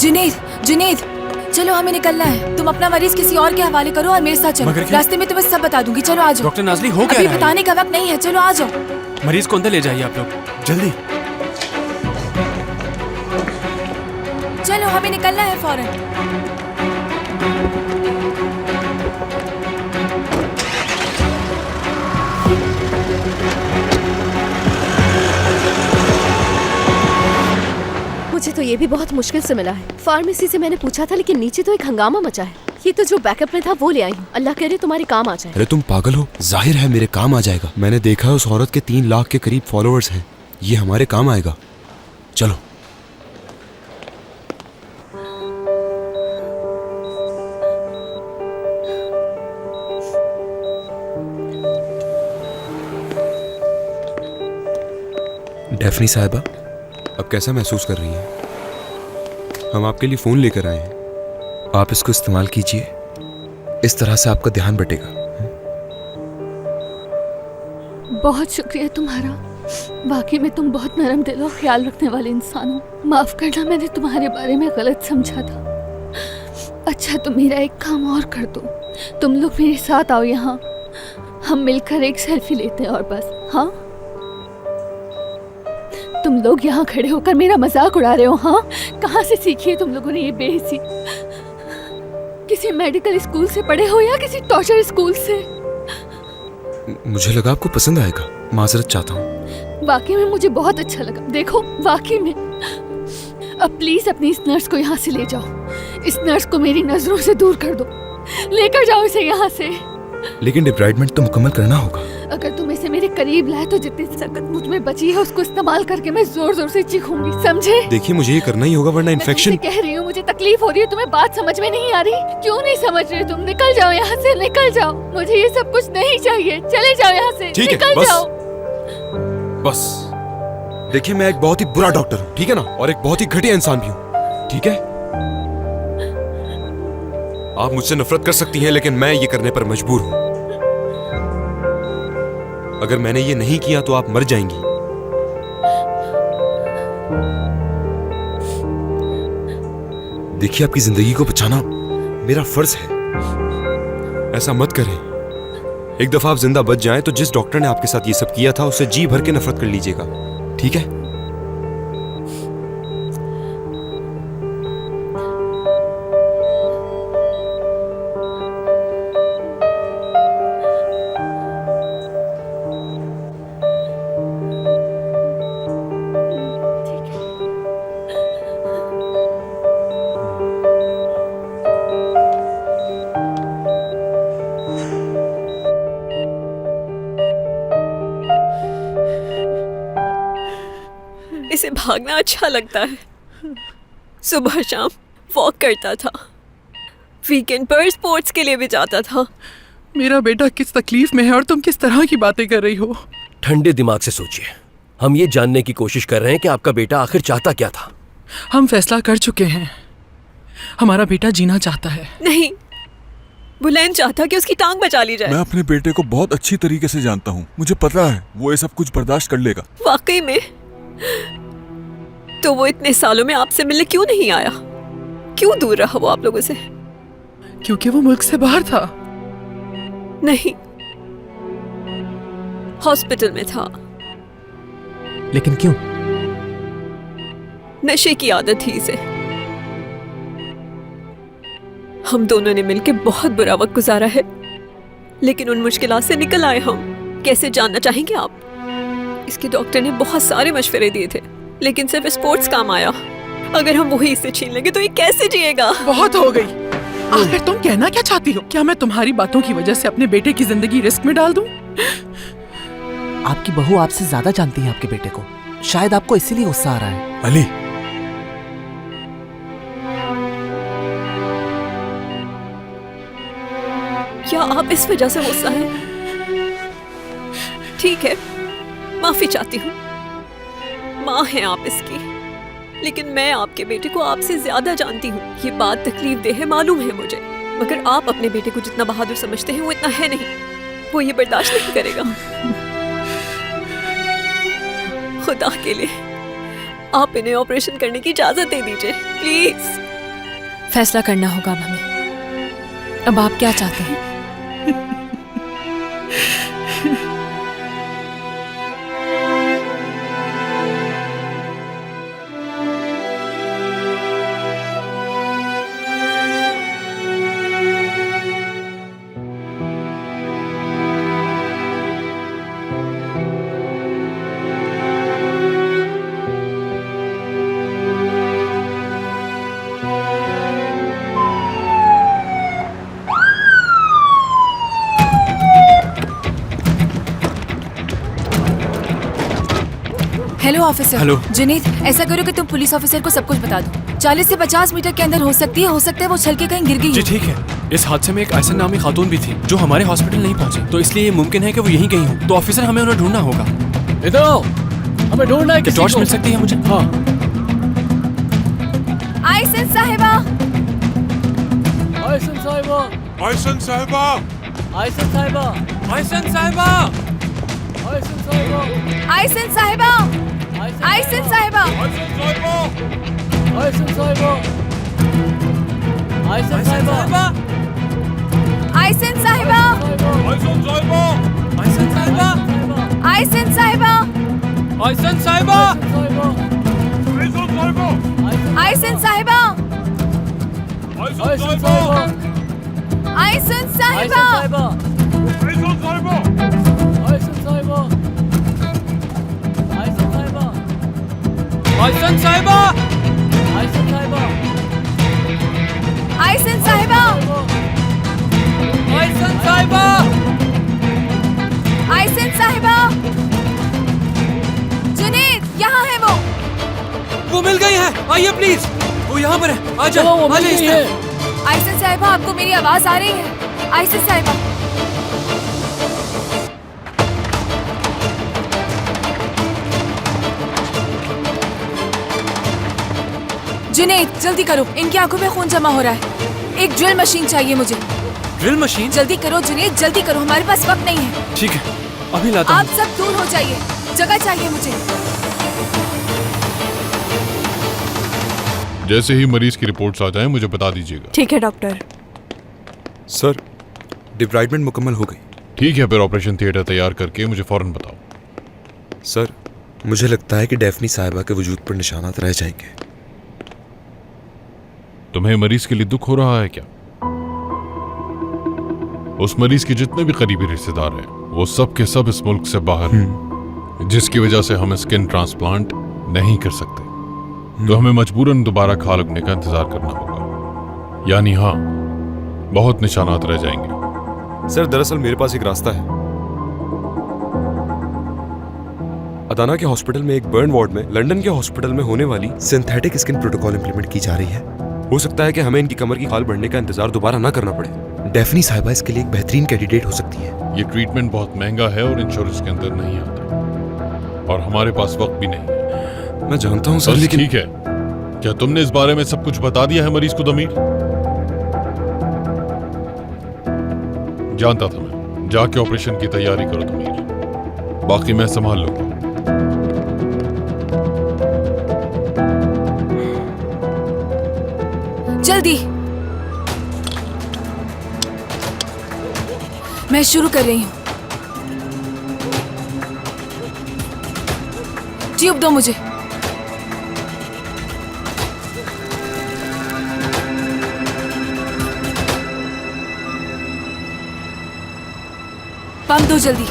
जुनैद, जुनैद, चलो हमें निकलना है। तुम अपना मरीज किसी और के हवाले करो और मेरे साथ चलो। रास्ते में तुम्हें सब बता दूंगी। चलो आ जाओ। डॉक्टर नाज़ली हो क्या अभी रहा है? बताने का वक्त नहीं है, चलो आ जाओ। मरीज को अंदर ले जाइए आप लोग, जल्दी। चलो हमें निकलना है फौरन। मुझे तो ये भी बहुत मुश्किल से मिला है। फार्मेसी से मैंने पूछा था लेकिन नीचे तो एक हंगामा मचा है। ये तो जो बैकअप में था वो ले आई हूँ। अल्लाह करे तुम्हारे काम आ जाए। अरे तुम पागल हो? जाहिर है मेरे काम आ जाएगा। मैंने देखा है उस औरत के 3 लाख के करीब फॉलोअर्स हैं। ये हमारे काम आएगा। चलो। डेफनी साहिबा, अब कैसा महसूस कर रही हैं? हम आपके लिए फोन लेकर आए हैं, आप इसको इस्तेमाल कीजिए। इस तरह से आपका ध्यान बटेगा। बहुत शुक्रिया तुम्हारा। वाकई में तुम बहुत नरम दिल और ख्याल रखने वाले इंसान हो। माफ करना, मैंने तुम्हारे बारे में गलत समझा था। अच्छा तो मेरा एक काम और कर दो, तुम लोग मेरे साथ आओ यहाँ। हम मिलकर एक सेल्फी लेते हैं और बस। हाँ, तुम लोग यहाँ खड़े होकर मेरा मजाक उड़ा रहे हो? हाँ, कहाँ से सीखी है तुम लोगों ने ये बेइज्जती? किसी मेडिकल स्कूल से पढ़े हो या किसी टॉर्चर स्कूल से? मुझे लगा आपको पसंद आएगा। माजरत चाहता हूँ। वाकई में मुझे बहुत अच्छा लगा। देखो वाकई में। अब प्लीज अपनी इस नर्स को यहाँ से ले जाओ। इस नर्स को मेरी नजरों से दूर कर दो। लेकर जाओ इसे यहाँ से। लेकिन डिब्राइडमेंट तो मुकम्मल करना होगा। अगर तुम इसे मेरे करीब लाए तो जितनी ताकत मुझ में बची है उसको इस्तेमाल करके मैं जोर जोर से चीखूंगी, समझे? देखिए मुझे ये करना ही होगा वरना इन्फेक्शन। कह रही हूँ मुझे तकलीफ हो रही है, तुम्हें बात समझ में नहीं आ रही? क्यों नहीं समझ रहे तुम? निकल जाओ यहाँ से, निकल जाओ। मुझे ये सब कुछ नहीं चाहिए। चले जाओ यहाँ से, निकल जाओ। बस देखिए, मैं एक बहुत ही बुरा डॉक्टर हूँ, ठीक है ना? और एक बहुत ही घटिया इंसान भी हूँ, ठीक है? आप मुझसे नफरत कर सकती हैं लेकिन मैं ये करने पर मजबूर हूं। अगर मैंने ये नहीं किया तो आप मर जाएंगी। देखिए, आपकी जिंदगी को बचाना मेरा फर्ज है। ऐसा मत करें। एक दफा आप जिंदा बच जाएं तो जिस डॉक्टर ने आपके साथ ये सब किया था उससे जी भर के नफरत कर लीजिएगा, ठीक है? इसे भागना अच्छा लगता है। सुबह शाम वॉक करता था, वीकेंड पर स्पोर्ट्स के लिए भी जाता था। मेरा बेटा किस तकलीफ में है और तुम किस तरह की बातें कर रही हो? ठंडे दिमाग से सोचिए। हम ये जानने की कोशिश कर रहे हैं कि आपका बेटा आखिर चाहता क्या था। हम फैसला कर चुके हैं। हमारा बेटा जीना चाहता है। नहीं, बुलैन चाहता कि उसकी टांग बचा ली जाए। मैं अपने बेटे को बहुत अच्छी तरीके से जानता हूँ। मुझे पता है वो ये सब कुछ बर्दाश्त कर लेगा। वाकई में? तो वो इतने सालों में आपसे मिलने क्यों नहीं आया? क्यों दूर रहा वो आप लोगों से? क्योंकि वो मुल्क से बाहर था। नहीं, हॉस्पिटल में था। लेकिन क्यों? नशे की आदत थी इसे। हम दोनों ने मिलकर बहुत बुरा वक्त गुजारा है, लेकिन उन मुश्किलात से निकल आए हम। कैसे जानना चाहेंगे आप? इसके डॉक्टर ने बहुत सारे मशवरे दिए थे, लेकिन सिर्फ स्पोर्ट्स काम आया। अगर हम वही इससे छीन लेंगे तो ये कैसे जिएगा? बहुत हो गई। आखिर तुम कहना क्या चाहती हो? क्या मैं तुम्हारी बातों की वजह से अपने बेटे की जिंदगी रिस्क में डाल दूं? आपकी बहू आपसे ज्यादा जानती है आपके बेटे को। शायद आपको इसीलिए गुस्सा आ रहा है। अली, क्या आप इस वजह से गुस्सा है? ठीक है, माफी चाहती हूँ। माँ हैं आप इसकी, लेकिन मैं आपके बेटे को आपसे ज्यादा जानती हूँ। ये बात तकलीफ दे है, मालूम है मुझे, मगर आप अपने बेटे को जितना बहादुर समझते हैं वो इतना है नहीं। वो ये बर्दाश्त नहीं करेगा। खुदा के लिए आप इन्हें ऑपरेशन करने की इजाजत दे दीजिए, प्लीज। फैसला करना होगा अब हमें। अब आप क्या चाहते हैं? Hello officer. हेलो। जुनैद, ऐसा करो कि तुम पुलिस ऑफिसर को सब कुछ बता दो। 40 से 50 मीटर के अंदर हो सकता है वो छल के कहीं गिर गई जी हो। ठीक है। इस हादसे में एक ऐसा नामी खातून भी थी जो हमारे हॉस्पिटल नहीं पहुंची, तो इसलिए ये मुमकिन है कि वो यहीं कहीं हो। तो ऑफिसर हमें उन्हें ढूंढना होगा। इधर आओ, हमें ढूंढना है। टॉर्च मिल सकती है मुझे? हाँ। आइसन साहिबा। आयसन साहिबा। आयसन साहिबा। आयसन साहिबा। आयसन साहिबा। आयसन साहिबा। आइसन साहिबा। आइसन साहिबा। आयसन साहिबा। आयसन साहिबा। आइसन साहिबा। आयसन साहिबा। आइसन साहिबा। आयसन साहिबा। आइसन साहिबा। आयसन साहिबा। आइसन आयसन साहिबा। साहिबा। आयसन साहिबा। आयसन साहिबा। आयसन साहिबा। आयसन साहिबा। आइसन साहिबा। आयसन साहिबा। आइसन साहिबा। जुनैद, यहाँ है वो मिल गई है। आइए प्लीज, वो यहाँ पर है। आ चलो, वो जाओ, आ मिल जाइए गई इस है। तरफ। आइसन साहिबा, आपको मेरी आवाज आ रही है? आइसन साहिबा। जुनैद, जल्दी करो, इनकी आंखों में खून जमा हो रहा है। एक ड्रिल मशीन चाहिए मुझे। Drill machine? जल्दी करो जुनैद, जल्दी करो, हमारे पास वक्त नहीं है। ठीक है, अभी लाता आप हूँ। सब दूर हो जाइए, जगह चाहिए मुझे। जैसे ही मरीज की रिपोर्ट्स आ जाएं मुझे बता दीजिएगा। ठीक है डॉक्टर। सर, डिब्राइडमेंट मुकम्मल हो गई। ठीक है, फिर ऑपरेशन थिएटर तैयार करके मुझे फौरन बताओ। सर, मुझे लगता है कि डेफनी साहिबा के वजूद पर निशानात रह जाएंगे। तुम्हें मरीज के लिए दुख हो रहा है क्या? उस मरीज के जितने भी करीबी रिश्तेदार हैं वो सब के सब इस मुल्क से बाहर हैं, जिसकी वजह से हम स्किन ट्रांसप्लांट नहीं कर सकते। तो हमें मजबूरन दोबारा खाल उगने का इंतजार करना होगा। यानी हाँ, बहुत निशानात रह जाएंगे। सर, दरअसल मेरे पास एक रास्ता है। अदाना के हॉस्पिटल में एक बर्न वार्ड में लंदन के हॉस्पिटल में होने वाली सिंथेटिक स्किन प्रोटोकॉल इंप्लीमेंट की जा रही है। हो सकता है कि हमें इनकी कमर की खाल बढ़ने का इंतजार दोबारा ना करना पड़े। डेफनी साहिबा इसके लिए एक बेहतरीन कैंडिडेट हो सकती है। ये ट्रीटमेंट बहुत महंगा है और इंश्योरेंस के अंदर नहीं आता, और हमारे पास वक्त भी नहीं है। मैं जानता हूँ सर, बस लेकिन ठीक है। क्या तुमने इस बारे में सब कुछ बता दिया है मरीज को दमीर? जानता था मैं। जाके ऑपरेशन की तैयारी करो दमीर, बाकी मैं संभाल लूंगा। जल्दी, मैं शुरू कर रही हूँ। ट्यूब दो मुझे। पंप दो जल्दी।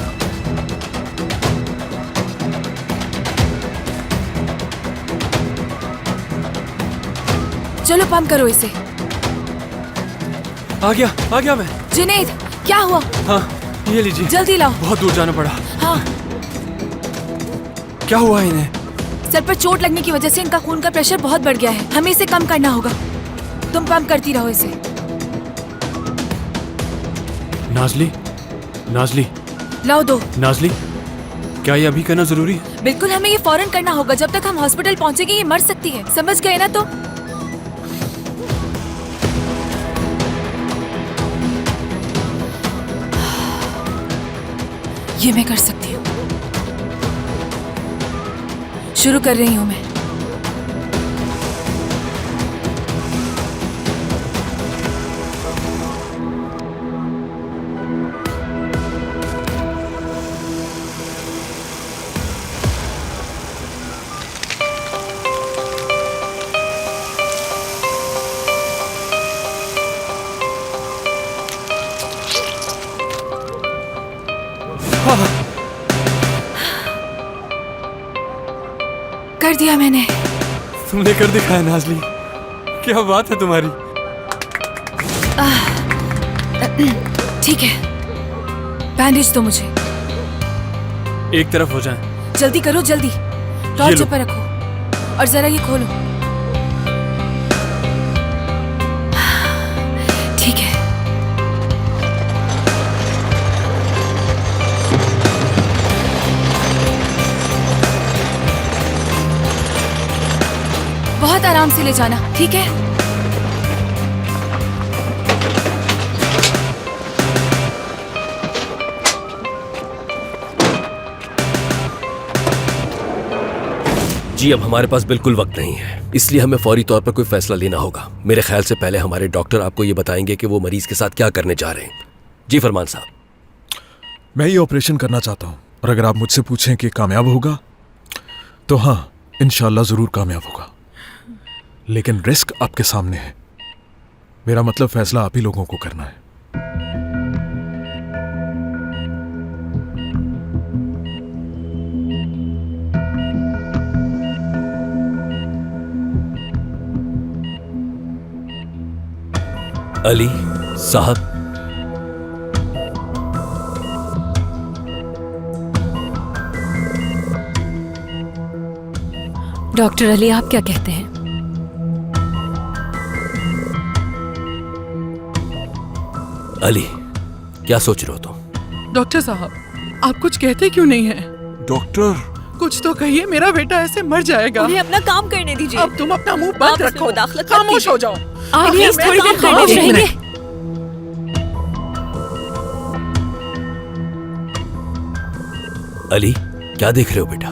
चलो पंप करो इसे। आ गया मैं। जुनैद, क्या हुआ? हाँ, ये लीजिए। जल्दी लाओ। बहुत दूर जाना पड़ा। हाँ, क्या हुआ है इन्हें? सर पर चोट लगने की वजह से इनका खून का प्रेशर बहुत बढ़ गया है। हमें इसे कम करना होगा। तुम पंप करती रहो इसे। नाजली, लाओ दो। नाजली, क्या ये अभी करना जरूरी है? बिल्कुल, हमें ये फौरन करना होगा। जब तक हम हॉस्पिटल पहुंचेंगे ये मर सकती है। समझ गए ना? तो ये मैं कर सकती हूँ। शुरू कर रही हूँ मैं। कर दिया मैंने। तुमने कर दिखाया नाजली, क्या बात है तुम्हारी। ठीक है, बैंडेज दो मुझे। एक तरफ हो जाए। जल्दी करो जल्दी। ये टॉर्च लो। पर रखो और जरा ये खोलो। ठीक है। बहुत आराम से ले जाना, ठीक है? जी अब हमारे पास बिल्कुल वक्त नहीं है, इसलिए हमें फौरी तौर पर कोई फैसला लेना होगा। मेरे ख्याल से पहले हमारे डॉक्टर आपको ये बताएंगे कि वो मरीज के साथ क्या करने जा रहे हैं। जी फरमान साहब। मैं ये ऑपरेशन करना चाहता हूँ और अगर आप मुझसे पूछें कि कामयाब होगा तो हाँ, इंशाल्लाह जरूर कामयाब होगा, लेकिन रिस्क आपके सामने है। मेरा मतलब फैसला आप ही लोगों को करना है। अली साहब, डॉक्टर अली, आप क्या कहते हैं? अली क्या सोच रहे हो तुम? डॉक्टर साहब, आप कुछ कहते क्यों नहीं हैं? डॉक्टर, कुछ तो कहिए, मेरा बेटा ऐसे मर जाएगा। उन्हें अपना काम करने दीजिए। अब तुम अपना मुंह आप बंद इसमें रखो, मुदाखलत मत खामोश कीजिए। हो जाओ। आप प्लीज मैं थोड़ी देर काम खामोश करूं। रहेंगे? अली क्या देख रहे हो बेटा?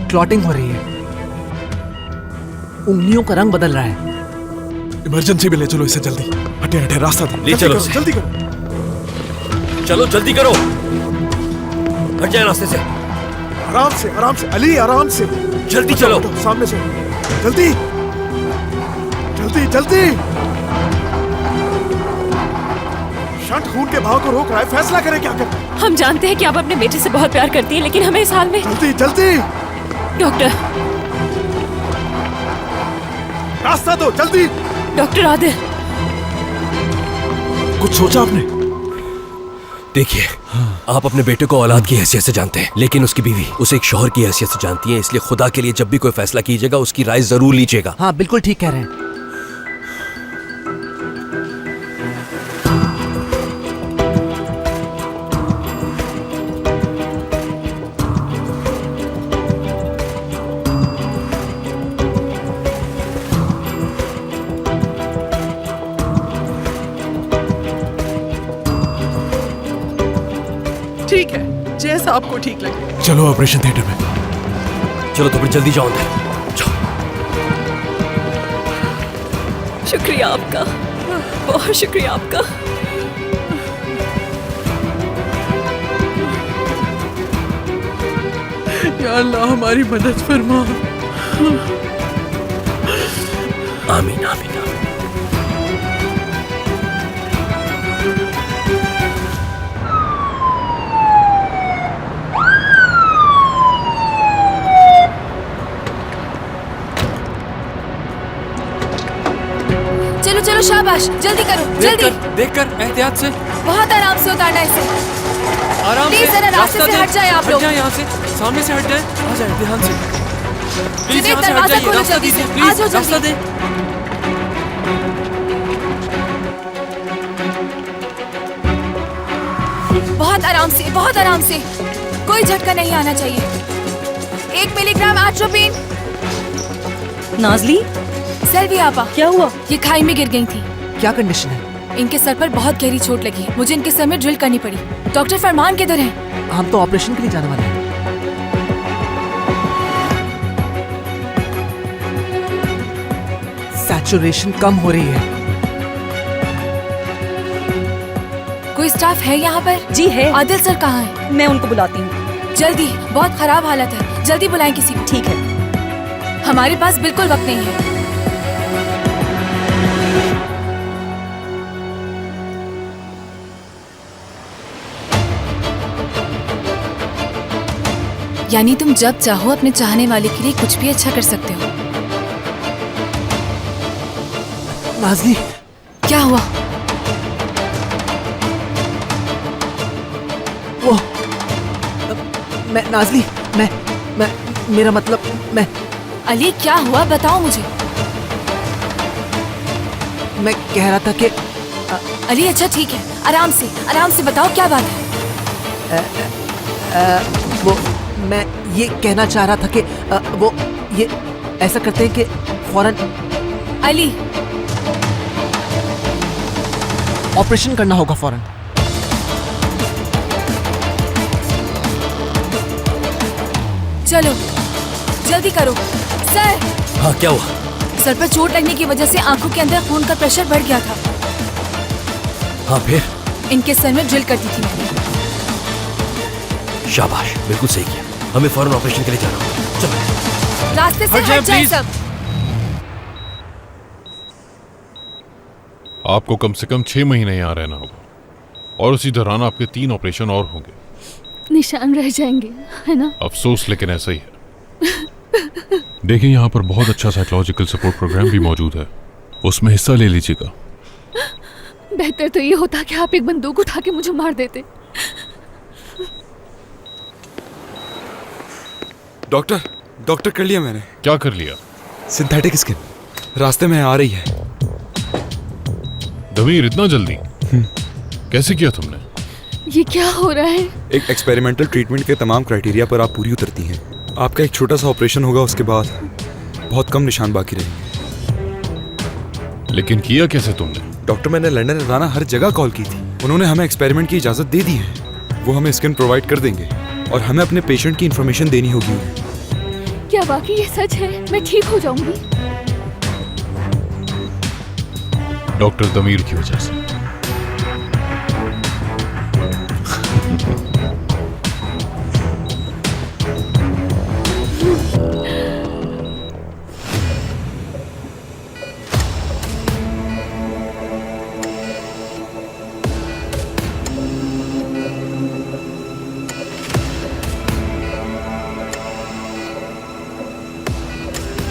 क्लॉटिंग हो रही है, उंगलियों का रंग बदल रहा है। इमरजेंसी में ले चलो इसे जल्दी। हटे हटे, रास्ता दे। ले चलो करो, जल्दी करो। चलो जल्दी करो, हट जाए रास्ते से। आराम से आराम से अली, आराम से। जल्दी चलो। सामने से जल्दी जल्दी जल्दी। शंट खून के भाव को रोक रहा है, फैसला करें क्या करें। हम जानते हैं कि आप अपने बेटे से बहुत प्यार करती हैं, लेकिन हमें इस हाल में। जल्दी जल्दी, डॉक्टर, रास्ता दो जल्दी। डॉक्टर आदिल, कुछ सोचा आपने? देखिए, आप अपने बेटे को औलाद की हैसियत से जानते हैं, लेकिन उसकी बीवी उसे एक शौहर की हैसियत से जानती है, इसलिए खुदा के लिए जब भी कोई फैसला कीजिएगा उसकी राय जरूर लीजिएगा। हाँ बिल्कुल ठीक कह रहे हैं। ठीक है, जैसा आपको ठीक लगे। चलो ऑपरेशन थिएटर में। चलो तो फिर जल्दी जाओ अंदर। शुक्रिया आपका, बहुत शुक्रिया आपका। या अल्लाह हमारी मदद फरमा। आमीन आमीन आमीन। चलो चलो, शाबाश, जल्दी करो जल्दी। देख कर एहतियात से, बहुत आराम से उतारना है इसे। आराम प्लीज जरा रास्ते से दे। हट जाए आप हट लोग। जाए यहाँ से, सामने से हट जाए। आ जाए ध्यान से। प्लीज जुनैद, यहाँ से हट दरवाजा जाइए, खोलो रास्ता जल्दी से। दीजिए, आ प्लीज जाओ रास्ता जल्दी। दे। बहुत आराम से, बहुत आराम से, कोई झटका नहीं आना चाहिए। 1 मिलीग्राम एट्रोपिन। नाजली, सेल्वी आपा, क्या हुआ? ये खाई में गिर गई थी। क्या कंडीशन है? इनके सर पर बहुत गहरी चोट लगी है। मुझे इनके सर में ड्रिल करनी पड़ी। डॉक्टर फरमान किधर हैं? हम तो ऑपरेशन के लिए जाने वाले हैं। सैचुरेशन कम हो रही है। कोई स्टाफ है यहाँ पर? जी है, आदिल सर कहाँ हैं? मैं उनको बुलाती हूँ। जल्दी, बहुत खराब हालत है, जल्दी बुलाएं किसी को। ठीक है। हमारे पास बिल्कुल वक्त नहीं है। यानी तुम जब चाहो अपने चाहने वाले के लिए कुछ भी अच्छा कर सकते हो। नाज़ली, क्या हुआ? वो मैं नाज़ली, मैं मेरा मतलब मैं अली क्या हुआ बताओ मुझे। मैं कह रहा था कि अली अच्छा ठीक है, आराम से बताओ क्या बात है। वो मैं ये कहना चाह रहा था कि वो ये ऐसा करते हैं कि फौरन अली ऑपरेशन करना होगा फौरन। चलो जल्दी करो। सर, हाँ क्या हुआ? सर पर चोट लगने की वजह से आंखों के अंदर खून का प्रेशर बढ़ गया था। हाँ फिर? इनके सर में ड्रिल कर दी थी मैंने। शाबाश, बिल्कुल सही किया। हमें फौरन ऑपरेशन के लिए जाना होगा। चलो रास्ते से हट जाए सब। आपको कम से कम 6 महीने यहाँ रहना होगा और उसी दौरान आपके 3 ऑपरेशन और होंगे। निशान रह जाएंगे, है ना? अफसोस, लेकिन ऐसा ही है। देखिए, यहाँ पर बहुत अच्छा साइकोलॉजिकल सपोर्ट प्रोग्राम भी मौजूद है, उसमें हिस्सा ले लीजिएगा। बेहतर तो ये होता कि आप एक बंदूक उठा के मुझे मार देते। डॉक्टर कर लिया मैंने। क्या कर लिया? सिंथेटिक स्किन रास्ते में आ रही है। दमीर, इतना जल्दी कैसे किया तुमने? ये क्या हो रहा है? एक एक्सपेरिमेंटल ट्रीटमेंट के तमाम क्राइटेरिया पर आप पूरी उतरती हैं। आपका एक छोटा सा ऑपरेशन होगा, उसके बाद बहुत कम निशान बाकी रहेंगे। लेकिन किया कैसे तुमने? डॉक्टर, मैंने लंदन, अदाना हर जगह कॉल की थी। उन्होंने हमें एक्सपेरिमेंट की इजाजत दे दी है। वो हमें स्किन प्रोवाइड कर देंगे और हमें अपने पेशेंट की इंफॉर्मेशन देनी होगी। क्या वाकई ये सच है? मैं ठीक हो जाऊंगी? डॉक्टर दमीर की वजह से।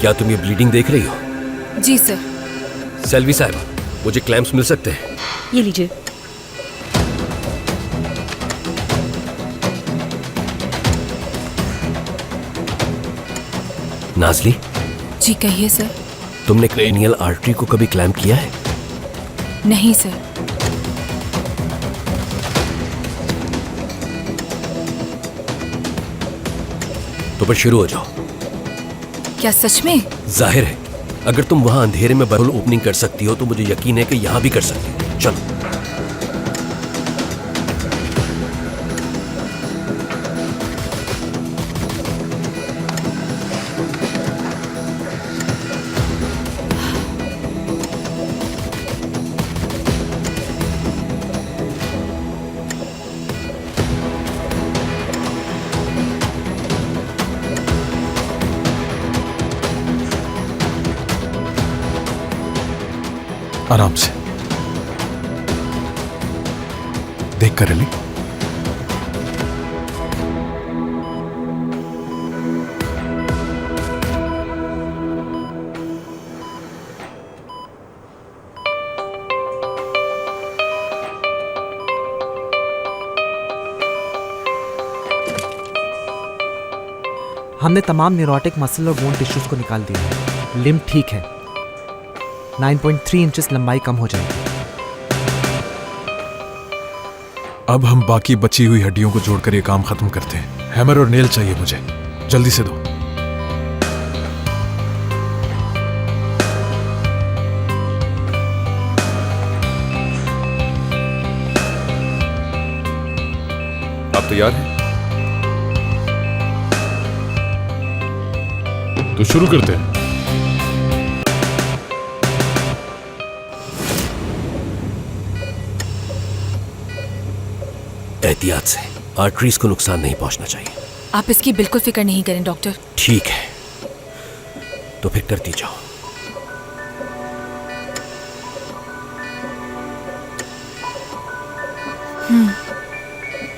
क्या तुम ये ब्लीडिंग देख रही हो? जी सर। सेल्वी साहब, मुझे क्लैम्प्स मिल सकते हैं? ये लीजिए। नाज़ली, जी कहिए सर। तुमने क्रेनियल आर्टरी को कभी क्लैम्प किया है? नहीं सर। तो फिर शुरू हो जाओ। क्या सच में? जाहिर है, अगर तुम वहां अंधेरे में बबल ओपनिंग कर सकती हो तो मुझे यकीन है कि यहां भी कर सकती हो। चलो। आराम से देख कर अली। हमने तमाम न्यूरोटिक मसल और बोन टिश्यूज को निकाल दिया। लिम्ब ठीक है। 9.3 इंचेस लंबाई कम हो जाएगी। अब हम बाकी बची हुई हड्डियों को जोड़कर ये काम खत्म करते हैं। हैमर और नेल चाहिए मुझे, जल्दी से दो। आप तैयार हैं? तो शुरू करते हैं। एहतियात से, आर्टरीज को नुकसान नहीं पहुंचना चाहिए। आप इसकी बिल्कुल फिक्र नहीं करें डॉक्टर। ठीक है, तो फिर करती जाओ।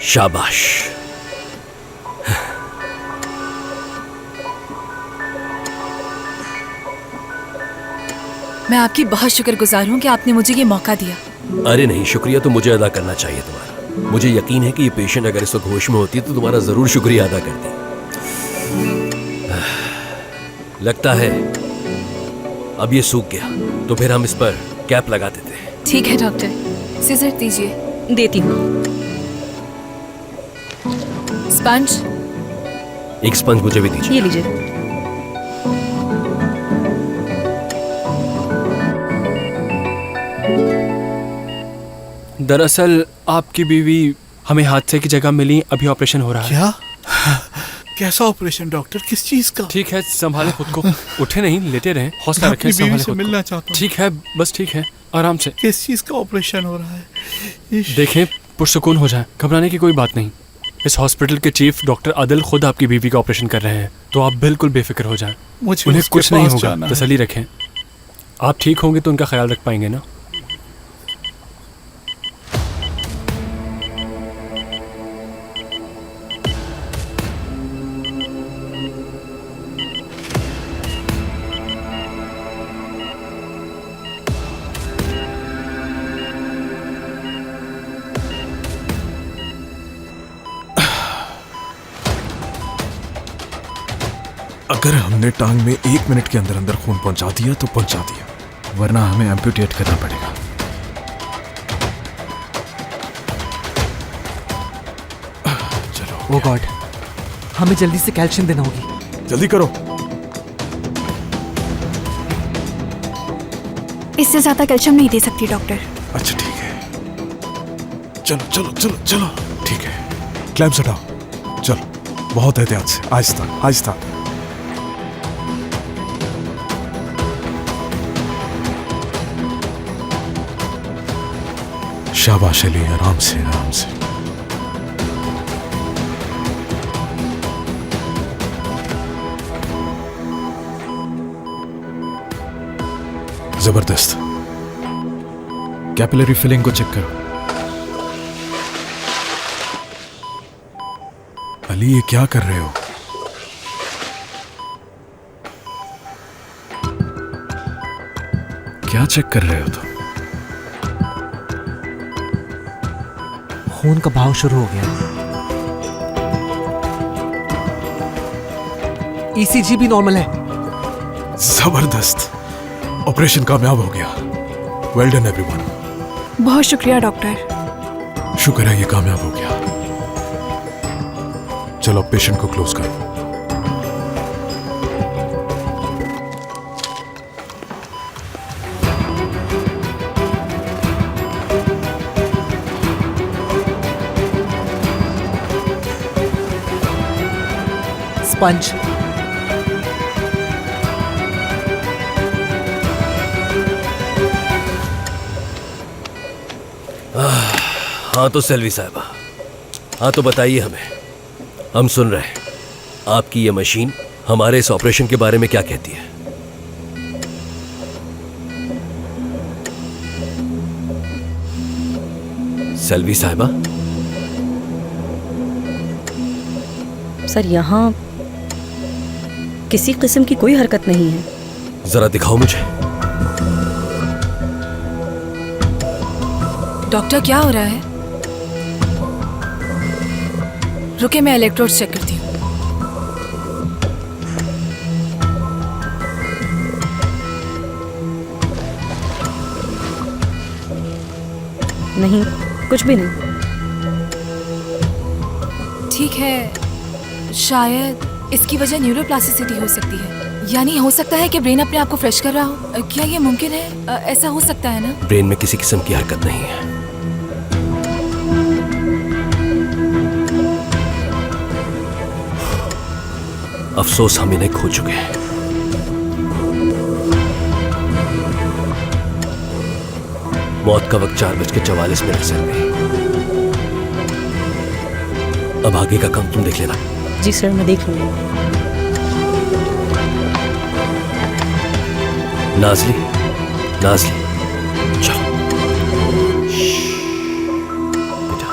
शाबाश। मैं आपकी बहुत शुक्रगुजार हूँ कि आपने मुझे ये मौका दिया। अरे नहीं, शुक्रिया तो मुझे अदा करना चाहिए तुम्हारा। मुझे यकीन है कि ये पेशेंट अगर इस वक्त होश में होती तो तुम्हारा जरूर शुक्रिया अदा करती। लगता है अब ये सूख गया, तो फिर हम इस पर कैप लगा देते हैं। ठीक है डॉक्टर, सीजर दीजिए। देती हूँ। स्पंज। एक स्पंज मुझे भी दीजिए। ये लीजिए। दरअसल आपकी बीवी हमें हादसे की जगह मिली, अभी ऑपरेशन हो रहा है। क्या? कैसा ऑपरेशन डॉक्टर? किस चीज का? ठीक है, संभाले खुद को। उठे नहीं, लेटे रहें, हौसला रखें, अपनी बीवी संभाले से खुद मिलना को। चाहता हूँ। ठीक है, बस ठीक है, आराम से। किस चीज का ऑपरेशन हो रहा है? देखें, पुरसुकून हो जाए, घबराने की कोई बात नहीं। इस हॉस्पिटल के चीफ डॉक्टर आदिल खुद आपकी बीवी का ऑपरेशन कर रहे हैं, तो आप बिल्कुल बेफिक्र हो जाएं। मुझे उन्हें उसके कुछ नहीं पास होगा, जाना है। तसल्ली रखें। आप ठीक होंगे तो उनका ख्याल रख पाएंगे ना। अगर हमने टांग में 1 मिनट के अंदर अंदर खून पहुंचा दिया तो पहुंचा दिया, वरना हमें एम्पुटेट करना पड़ेगा। चलो। ओ गॉड, हमें जल्दी से कैल्शियम देना होगी। जल्दी करो। इससे ज्यादा कैल्शियम नहीं दे सकती डॉक्टर। अच्छा ठीक है, चलो चलो चलो चलो। ठीक है, क्लैम्प्स हटाओ। चलो, बहुत एहतियात से, आहिस्ता आहिस्ता। शाबाश अली, आराम से आराम से। जबरदस्त। कैपिलरी फिलिंग को चेक करो। अली, ये क्या कर रहे हो? क्या चेक कर रहे हो तुम? खून का बहाव शुरू हो गया। ईसीजी भी नॉर्मल है। जबरदस्त, ऑपरेशन कामयाब हो गया। Well done everyone. बहुत शुक्रिया डॉक्टर। शुक्र है ये कामयाब हो गया। चलो अब पेशेंट को क्लोज करो। स्पंज। हाँ तो सेल्वी साहबा, हाँ तो बताइए हमें, हम सुन रहे हैं। आपकी ये मशीन हमारे इस ऑपरेशन के बारे में क्या कहती है? सेल्वी साहबा। सर, यहाँ किसी किस्म की कोई हरकत नहीं है। जरा दिखाओ मुझे। डॉक्टर, क्या हो रहा है? रुके, मैं इलेक्ट्रोड चेक करती हूँ। नहीं, कुछ भी नहीं। ठीक है, शायद इसकी वजह न्यूरोप्लास्टिसिटी हो सकती है। यानी हो सकता है कि ब्रेन अपने आप को फ्रेश कर रहा हो। क्या ये मुमकिन है? ऐसा हो सकता है ना? ब्रेन में किसी किस्म की हरकत नहीं है। अफसोस, हम इन्हें खो चुके हैं। मौत का वक्त 4:44 से गई। अब आगे का काम तुम देख लेना। जी सर, मैं देख लूंगी। नाज़ली, नाज़ली, चलो। बेटा,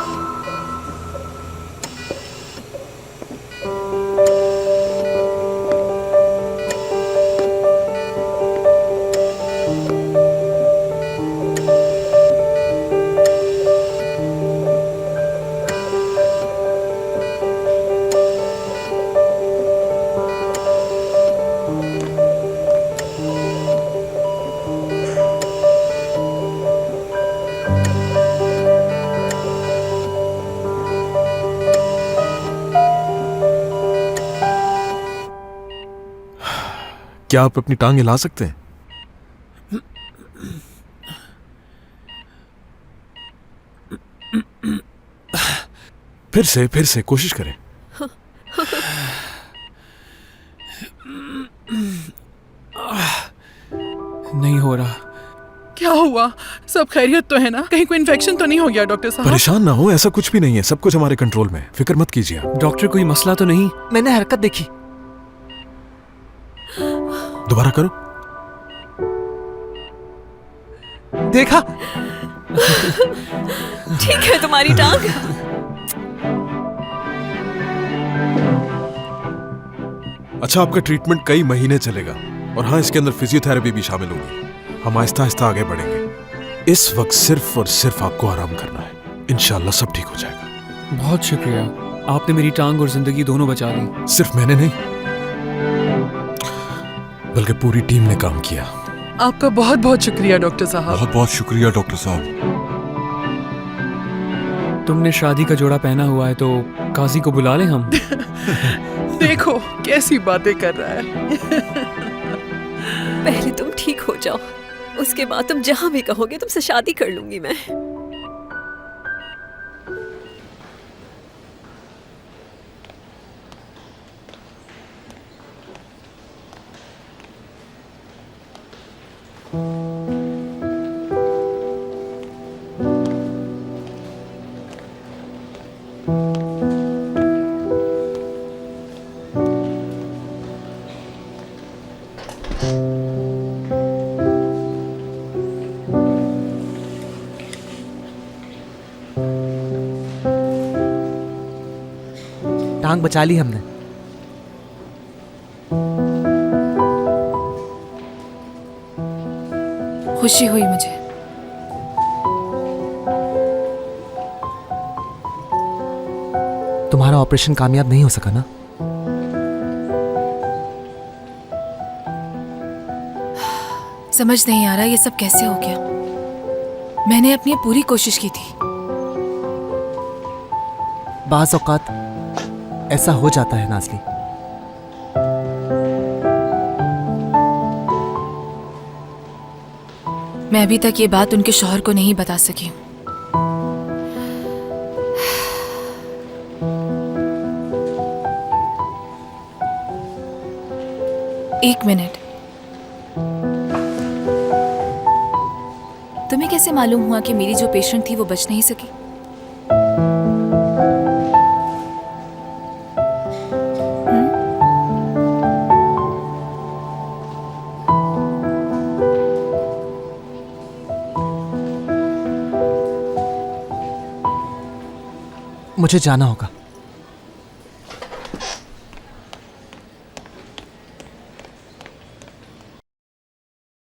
क्या आप अपनी टांग हिला सकते हैं? फिर से कोशिश करें। नहीं हो रहा। क्या हुआ? सब खैरियत तो है ना? कहीं कोई इन्फेक्शन तो नहीं हो गया डॉक्टर साहब? परेशान ना हो, ऐसा कुछ भी नहीं है, सब कुछ हमारे कंट्रोल में है, फिक्र मत कीजिए आप। डॉक्टर कोई मसला तो नहीं? मैंने हरकत देखी। दोबारा करो। देखा? ठीक है तुम्हारी टांग। अच्छा, आपका ट्रीटमेंट कई महीने चलेगा और हाँ, इसके अंदर फिजियोथेरेपी भी शामिल होगी। हम आहिस्ता आहिस्ता आगे बढ़ेंगे। इस वक्त सिर्फ और सिर्फ आपको आराम करना है, इंशाल्लाह सब ठीक हो जाएगा। बहुत शुक्रिया, आपने मेरी टांग और जिंदगी दोनों बचा ली। सिर्फ मैंने नहीं, बल्कि पूरी टीम ने काम किया। आपका बहुत बहुत शुक्रिया डॉक्टर साहब। बहुत बहुत शुक्रिया डॉक्टर साहब। तुमने शादी का जोड़ा पहना हुआ है तो काजी को बुला लें हम? देखो कैसी बातें कर रहा है। पहले तुम ठीक हो जाओ, उसके बाद तुम जहां भी कहोगे तुमसे शादी कर लूंगी मैं। टांग बचा ली हमने। खुशी हुई मुझे। तुम्हारा ऑपरेशन कामयाब नहीं हो सका ना? समझ नहीं आ रहा ये सब कैसे हो गया। मैंने अपनी पूरी कोशिश की थी। बाज़ औक़ात ऐसा हो जाता है नाज़ली। मैं अभी तक ये बात उनके शौहर को नहीं बता सकी हूँ। एक मिनट, तुम्हें कैसे मालूम हुआ कि मेरी जो पेशेंट थी वो बच नहीं सकी? मुझे जाना होगा।